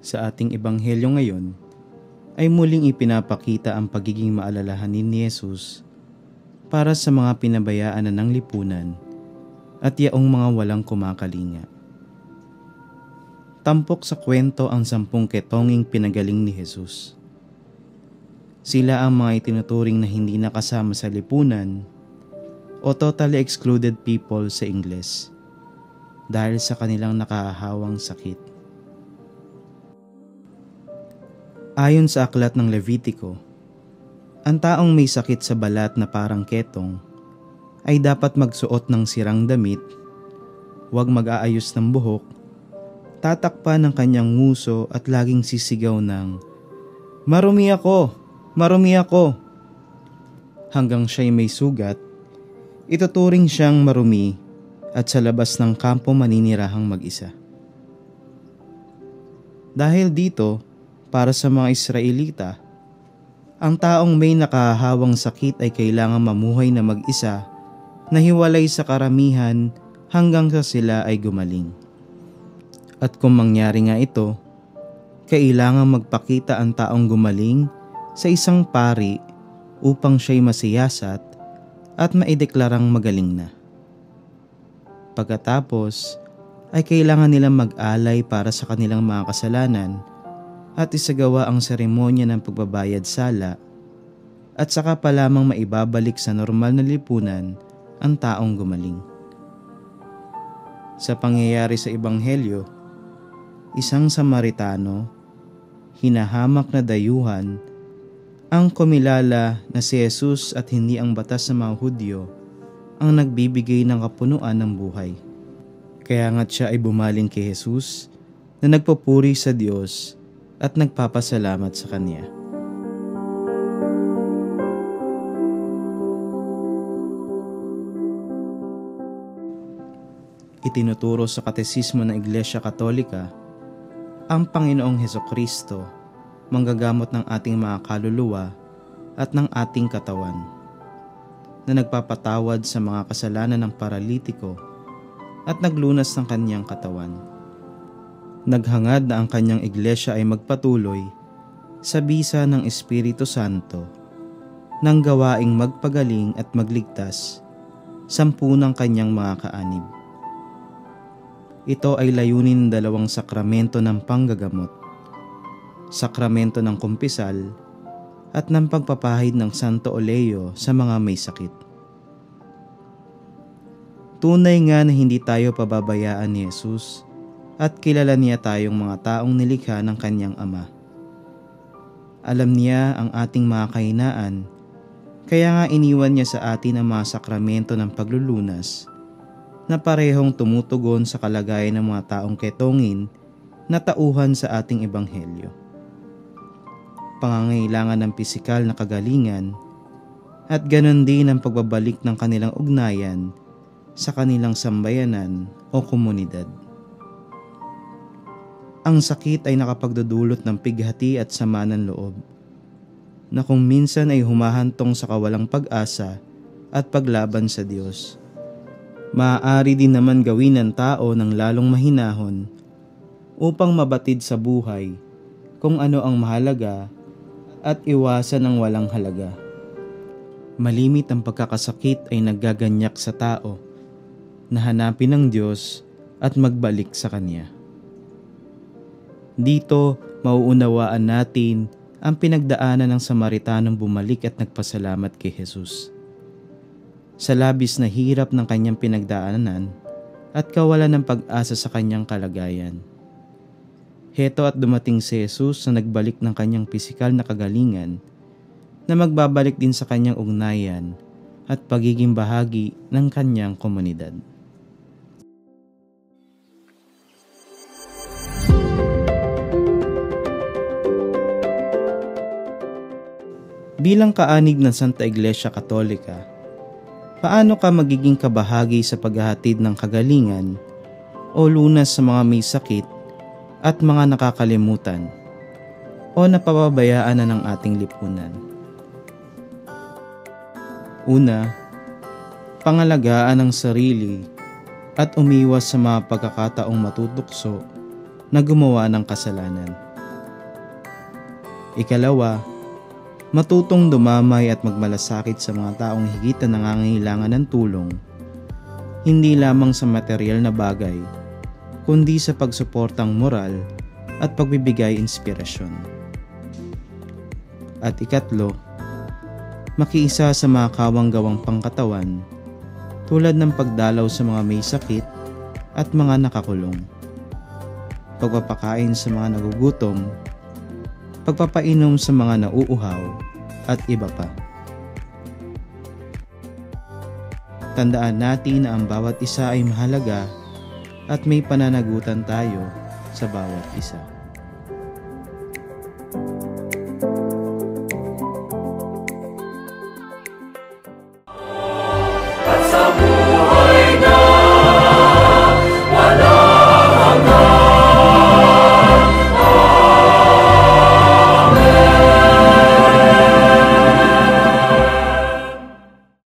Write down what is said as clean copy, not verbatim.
Sa ating ebanghelyo ngayon, ay muling ipinapakita ang pagiging maalalahanin ni Jesus para sa mga pinabayaan na ng lipunan at yaong mga walang kumakalinga. Tampok sa kwento ang 10 ketonging pinagaling ni Jesus. Sila ang mga itinuturing na hindi nakasama sa lipunan o totally excluded people sa Ingles dahil sa kanilang nakahahawang sakit. Ayon sa aklat ng Levitico, ang taong may sakit sa balat na parang ketong ay dapat magsuot ng sirang damit, huwag mag-aayos ng buhok, tatakpan ng kanyang nguso at laging sisigaw ng, "Marumi ako! Marumi ako!" Hanggang siya'y may sugat, ituturing siyang marumi at sa labas ng kampo maninirahang mag-isa. Dahil dito, para sa mga Israelita, ang taong may nakahawang sakit ay kailangang mamuhay na mag-isa na hiwalay sa karamihan hanggang sa sila ay gumaling. At kung mangyari nga ito, kailangang magpakita ang taong gumaling sa isang pari upang siya'y masiyasat at maideklarang magaling na. Pagkatapos, ay kailangan nilang mag-alay para sa kanilang mga kasalanan at isagawa ang seremonya ng pagbabayad sala at saka pa lamang maibabalik sa normal na lipunan ang taong gumaling. Sa pangyayari sa Ebanghelyo, isang Samaritano, hinahamak na dayuhan, ang kumilala na si Jesus at hindi ang batas ng mga Hudyo ang nagbibigay ng kapunuan ng buhay. Kaya nga't siya ay bumaling kay Jesus na nagpupuri sa Diyos at nagpapasalamat sa Kanya. Itinuturo sa Katesismo ng Iglesia Katolika, ang Panginoong Hesukristo manggagamot ng ating mga kaluluwa at ng ating katawan, na nagpapatawad sa mga kasalanan ng paralitiko at naglunas ng kanyang katawan. Naghangad na ang kanyang iglesia ay magpatuloy sa bisa ng Espiritu Santo ng gawaing magpagaling at magligtas 10 ng kanyang mga kaanib. Ito ay layunin ng 2 sakramento ng panggagamot, sakramento ng kumpisal at ng pagpapahid ng Santo Oleo sa mga may sakit. Tunay nga na hindi tayo pababayaan ni Jesus at kilala niya tayong mga taong nilikha ng kanyang Ama. Alam niya ang ating mga kahinaan, kaya nga iniwan niya sa atin ang mga sakramento ng paglulunas na parehong tumutugon sa kalagayan ng mga taong ketongin na tauhan sa ating ebanghelyo. Pangangailangan ng pisikal na kagalingan at ganon din ang pagbabalik ng kanilang ugnayan sa kanilang sambayanan o komunidad. Ang sakit ay nakapagdudulot ng pighati at sama ng loob, na kung minsan ay humahantong sa kawalang pag-asa at paglaban sa Diyos. Maaari din naman gawin ng tao ng lalong mahinahon upang mabatid sa buhay kung ano ang mahalaga at iwasan ang walang halaga. Malimit ang pagkakasakit ay naggaganyak sa tao na hanapin ng Diyos at magbalik sa Kanya. Dito, mauunawaan natin ang pinagdaanan ng Samaritanong bumalik at nagpasalamat kay Jesus. Sa labis na hirap ng kanyang pinagdaanan at kawalan ng pag-asa sa kanyang kalagayan. Heto at dumating si Jesus na nagbalik ng kanyang pisikal na kagalingan na magbabalik din sa kanyang ugnayan at pagiging bahagi ng kanyang komunidad. Bilang kaanig ng Santa Iglesia Katolika, paano ka magiging kabahagi sa paghahatid ng kagalingan o lunas sa mga may sakit at mga nakakalimutan o napapabayaan na ng ating lipunan? Una, pangalagaan ang sarili at umiwas sa mga pagkakataong matutukso na gumawa ng kasalanan. Ikalawa, matutong dumamay at magmalasakit sa mga taong higit na nangangailangan ng tulong, hindi lamang sa material na bagay, kundi sa pagsuportang moral at pagbibigay inspirasyon. At ikatlo, makiisa sa mga kawang-gawang pangkatawan tulad ng pagdalaw sa mga may sakit at mga nakakulong, pagpapakain sa mga nagugutom, pagpapainom sa mga nauuhaw, at iba pa. Tandaan natin na ang bawat isa ay mahalaga at may pananagutan tayo sa bawat isa.